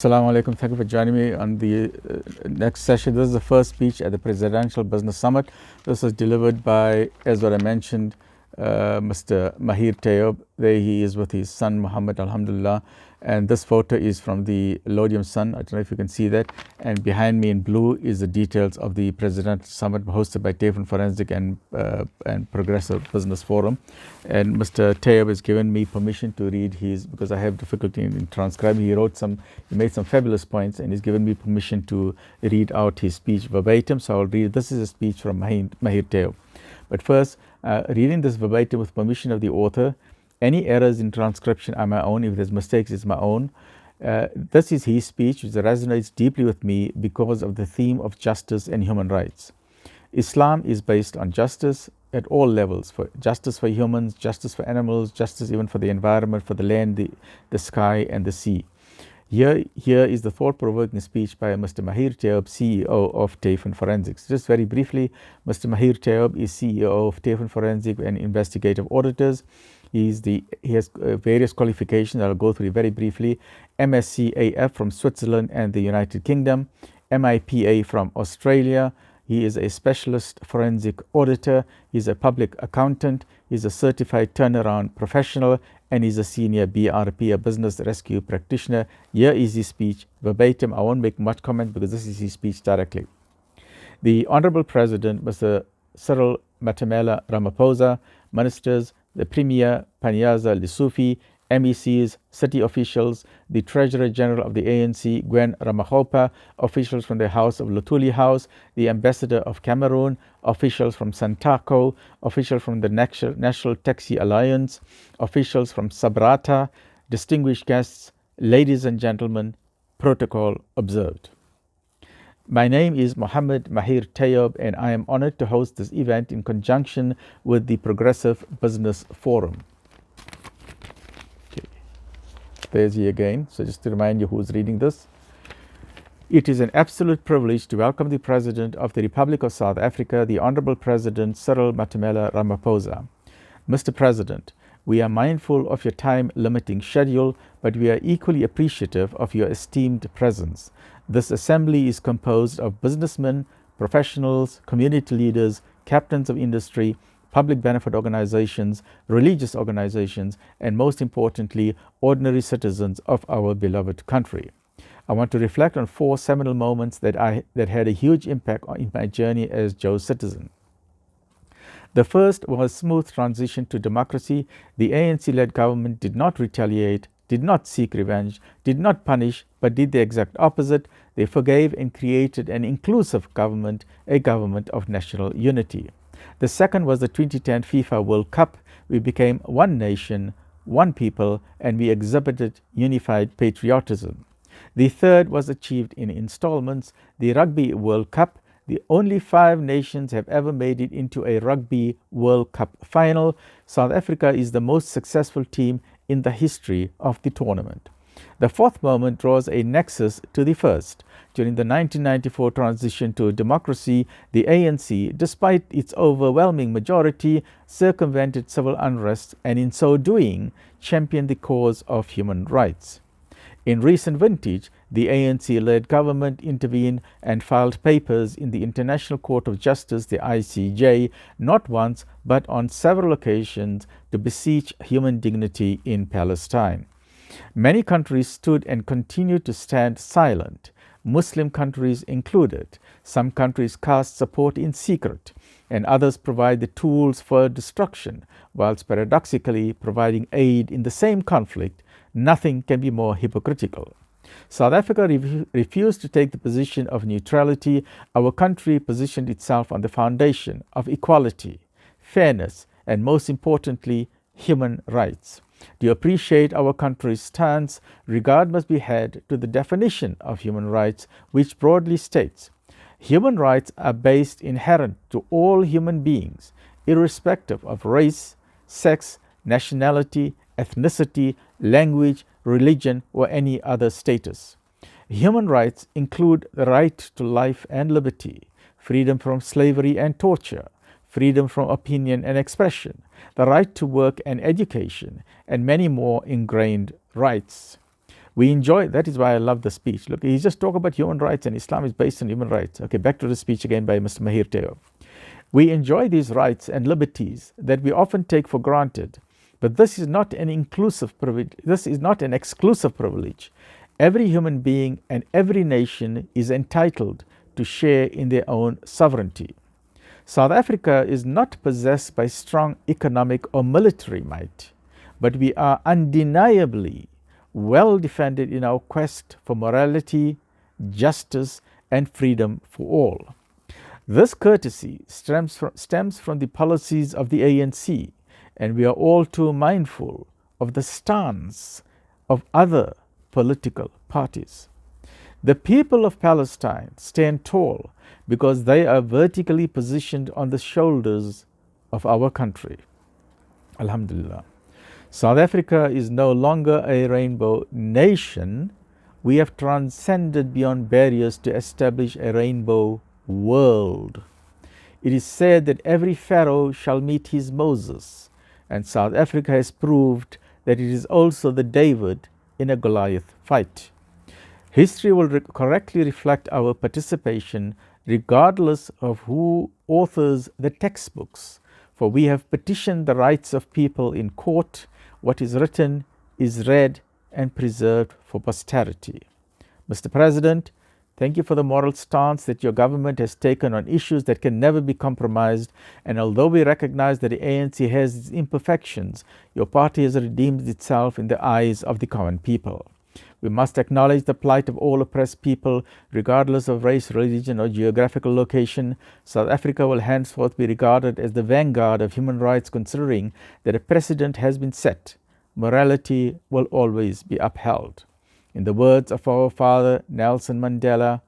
Assalamu alaikum. Thank you for joining me on the next session. This is the first speech at the Presidential Business Summit. This was delivered by, as what I mentioned, Mr. Mahier Tayob. There he is with his son Muhammad, alhamdulillah. And this photo is from the Lodium Sun. I don't know if you can see that. And behind me in blue is the details of the Presidential Summit hosted by Tayfin Forensics and Progressive Business Forum. And Mr. Tayob has given me permission to read his, because I have difficulty in transcribing. He made some fabulous points, and he's given me permission to read out his speech verbatim. So I'll read. This is a speech from Mahier Tayob. But first, reading this verbatim with permission of the author. Any errors in transcription are my own. If there's mistakes, it's my own. This is his speech, which resonates deeply with me because of the theme of justice and human rights. Islam is based on justice at all levels, for justice for humans, justice for animals, justice even for the environment, for the land, the sky, and the sea. Here is the thought-provoking speech by Mr. Mahier Tayob, CEO of Tayfin Forensics. Just very briefly, Mr. Mahier Tayob is CEO of Tayfin Forensics and Investigative Auditors. He has various qualifications. I'll go through very briefly. MSc-AF from Switzerland and the United Kingdom, MIPA from Australia. He is a specialist forensic auditor. He's a public accountant. He's a certified turnaround professional, and he's a senior BRP, a business rescue practitioner. Here is his speech verbatim. I won't make much comment because this is his speech directly. The Honorable President, Mr. Cyril Matamela Ramaphosa, ministers, the Premier Panyaza Lisufi, MECs, city officials, the Treasurer General of the ANC, Gwen Ramakgopa, officials from the House of Luthuli House, the Ambassador of Cameroon, officials from Santaco, officials from the National Taxi Alliance, officials from Sabrata, distinguished guests, ladies and gentlemen, protocol observed. My name is Mohammed Mahier Tayob, and I am honored to host this event in conjunction with the Progressive Business Forum. There's he again. So just to remind you who's reading this. It is an absolute privilege to welcome the President of the Republic of South Africa, the Honorable President Cyril Matamela Ramaphosa. Mr. President, we are mindful of your time-limiting schedule, but we are equally appreciative of your esteemed presence. This assembly is composed of businessmen, professionals, community leaders, captains of industry, public benefit organizations, religious organizations, and most importantly, ordinary citizens of our beloved country. I want to reflect on 4 seminal moments that had a huge impact in my journey as Joe's citizen. The first was smooth transition to democracy. The ANC-led government did not retaliate, did not seek revenge, did not punish, but did the exact opposite. They forgave and created an inclusive government, a government of national unity. The second was the 2010 FIFA World Cup. We became one nation, one people, and we exhibited unified patriotism. The third was achieved in installments. The Rugby World Cup. The only 5 nations have ever made it into a Rugby World Cup final. South Africa is the most successful team in the history of the tournament. The fourth moment draws a nexus to the first. During the 1994 transition to democracy, the ANC, despite its overwhelming majority, circumvented civil unrest and in so doing championed the cause of human rights. In recent vintage, the ANC-led government intervened and filed papers in the International Court of Justice, the ICJ, not once but on several occasions to beseech human dignity in Palestine. Many countries stood and continue to stand silent, Muslim countries included. Some countries cast support in secret, and others provide the tools for destruction, whilst paradoxically providing aid in the same conflict. Nothing can be more hypocritical. South Africa refused to take the position of neutrality. Our country positioned itself on the foundation of equality, fairness, and most importantly, human rights. To appreciate our country's stance, regard must be had to the definition of human rights, which broadly states, human rights are based inherent to all human beings, irrespective of race, sex, nationality, ethnicity, language, religion, or any other status. Human rights include the right to life and liberty, freedom from slavery and torture, freedom from opinion and expression, the right to work and education, and many more ingrained rights. We enjoy, that is why I love the speech. Look, he's just talking about human rights, and Islam is based on human rights. Okay, back to the speech again by Mr. Mahier Tayob. We enjoy these rights and liberties that we often take for granted, but this is not an inclusive privilege. This is not an exclusive privilege. Every human being and every nation is entitled to share in their own sovereignty. South Africa is not possessed by strong economic or military might, but we are undeniably well defended in our quest for morality, justice, and freedom for all. This courtesy stems from the policies of the ANC, and we are all too mindful of the stance of other political parties. The people of Palestine stand tall because they are vertically positioned on the shoulders of our country. Alhamdulillah. South Africa is no longer a rainbow nation. We have transcended beyond barriers to establish a rainbow world. It is said that every Pharaoh shall meet his Moses, and South Africa has proved that it is also the David in a Goliath fight. History will correctly reflect our participation regardless of who authors the textbooks, for we have petitioned the rights of people in court. What is written is read and preserved for posterity. Mr. President, thank you for the moral stance that your government has taken on issues that can never be compromised, and although we recognize that the ANC has its imperfections, your party has redeemed itself in the eyes of the common people. We must acknowledge the plight of all oppressed people, regardless of race, religion, or geographical location. South Africa will henceforth be regarded as the vanguard of human rights, considering that a precedent has been set. Morality will always be upheld. In the words of our father Nelson Mandela,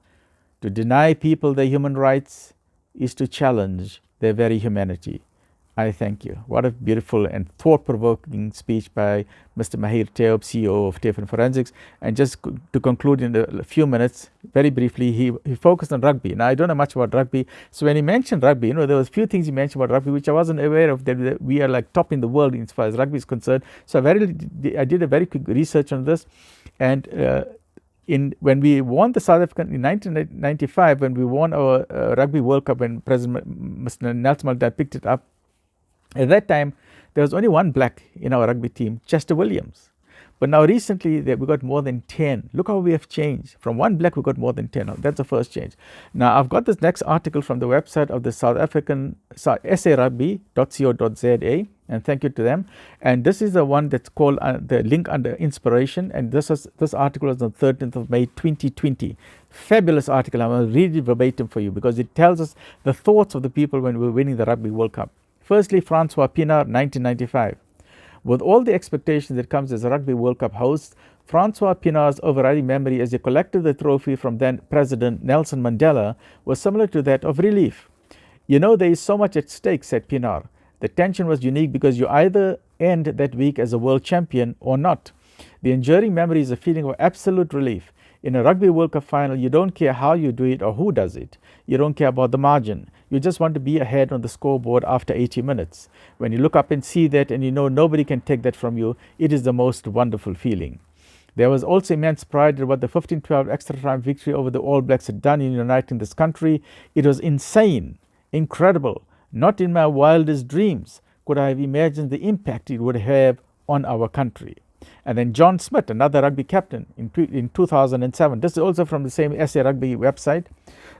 to deny people their human rights is to challenge their very humanity. I thank you. What a beautiful and thought-provoking speech by Mr. Mahier Tayob, CEO of Tayfin Forensics. And just to conclude in a few minutes, very briefly, he focused on rugby. Now, I don't know much about rugby. So when he mentioned rugby, there was a few things he mentioned about rugby, which I wasn't aware of, that we are like top in the world as far as rugby is concerned. So I did a very quick research on this. And when we won the South African in 1995, when we won our Rugby World Cup, when President Mr. Nelson Mandela picked it up, at that time, there was only one black in our rugby team, Chester Williams. But now recently, we got more than 10. Look how we have changed. From one black, we got more than 10. That's the first change. Now, I've got this next article from the website of the South African sarugby.co.za, and thank you to them. And this is the one that's called the link under inspiration. And this article was on 13th of May, 2020. Fabulous article. I'm going to read it verbatim for you because it tells us the thoughts of the people when we were winning the Rugby World Cup. Firstly, Francois Pienaar, 1995. With all the expectation that comes as a Rugby World Cup host, Francois Pienaar's overriding memory as he collected the trophy from then President Nelson Mandela was similar to that of relief. You know, there is so much at stake, said Pienaar. The tension was unique because you either end that week as a world champion or not. The enduring memory is a feeling of absolute relief. In a Rugby World Cup final, you don't care how you do it or who does it. You don't care about the margin. You just want to be ahead on the scoreboard after 80 minutes. When you look up and see that and you know nobody can take that from you, it is the most wonderful feeling. There was also immense pride in what the 15-12 extra time victory over the All Blacks had done in uniting this country. It was insane, incredible. Not in my wildest dreams could I have imagined the impact it would have on our country. And then John Smith, another rugby captain in 2007. This is also from the same SA Rugby website.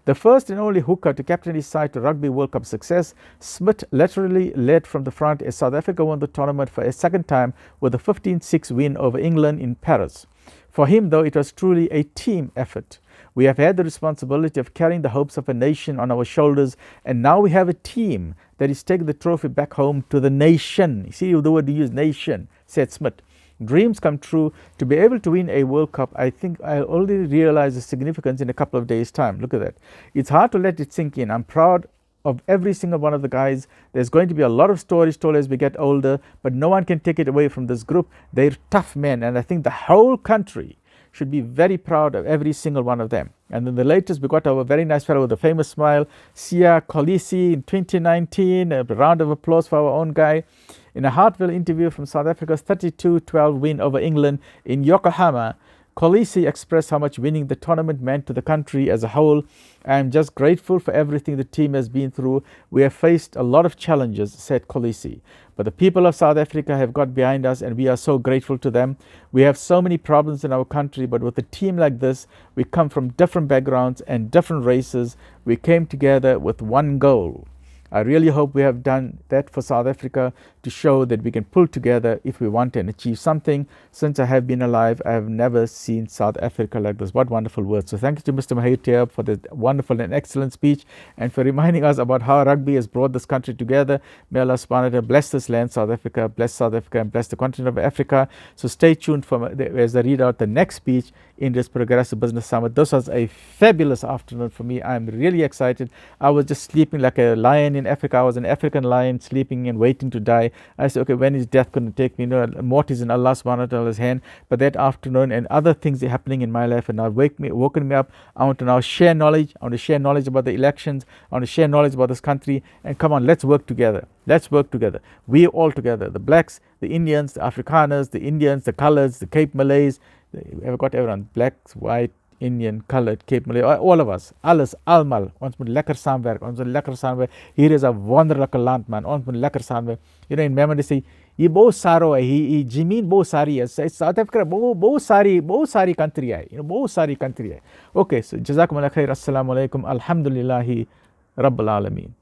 The first and only hooker to captain his side to Rugby World Cup success, Smith literally led from the front as South Africa won the tournament for a second time with a 15-6 win over England in Paris. For him, though, it was truly a team effort. We have had the responsibility of carrying the hopes of a nation on our shoulders, and now we have a team that is taking the trophy back home to the nation. You see the word you use, nation, said Smith. Dreams come true. To be able to win a World Cup, I think I already realize the significance in a couple of days' time. Look at that. It's hard to let it sink in. I'm proud of every single one of the guys. There's going to be a lot of stories told as we get older, but no one can take it away from this group. They're tough men, and I think the whole country should be very proud of every single one of them. And then the latest, we got our very nice fellow with a famous smile, Siya Kolisi in 2019. A round of applause for our own guy. In a heartfelt interview from South Africa's 32-12 win over England in Yokohama, Khaleesi expressed how much winning the tournament meant to the country as a whole. I am just grateful for everything the team has been through. We have faced a lot of challenges, said Khaleesi. But the people of South Africa have got behind us and we are so grateful to them. We have so many problems in our country, but with a team like this, we come from different backgrounds and different races. We came together with one goal. I really hope we have done that for South Africa to show that we can pull together if we want and achieve something. Since I have been alive, I have never seen South Africa like this. What wonderful words. So thank you to Mr Mahier Tayob for the wonderful and excellent speech and for reminding us about how rugby has brought this country together. May Allah subhanahu wa ta'ala bless this land, South Africa, and bless the continent of Africa. So stay tuned for as I read out the next speech in this Progressive Business Summit. This was a fabulous afternoon for me. I'm really excited. I was just sleeping like a lion in Africa. I was an African lion sleeping and waiting to die. I said, okay, when is death going to take me? Mort is in Allah subhanahu wa ta'ala's hand. But that afternoon and other things are happening in my life and now woken me up. I want to now share knowledge. I want to share knowledge about the elections. I want to share knowledge about this country. And come on, let's work together. Let's work together. We all together. The blacks, the Indians, the Afrikaners, the Indians, the colors, the Cape Malays. We've got everyone. Blacks, white, Indian, colored, Cape Malay, all of us, alles, almal, ons moet lekker saamwerk, ons moet lekker saamwerk. Hier is 'n wonderlike land, man, ons moet lekker saamwerk. In memory say, ये बहुत सारो है, ये जमीन बहुत सारी है, south Africa बहुत सारी कंट्री है, बहुत सारी कंट्री है. Okay, so जज़ाकुमुल्लाह खैर, अस्सलाम वालेकुम, अल्हम्दुलिल्लाहि रब्बिल आलमीन.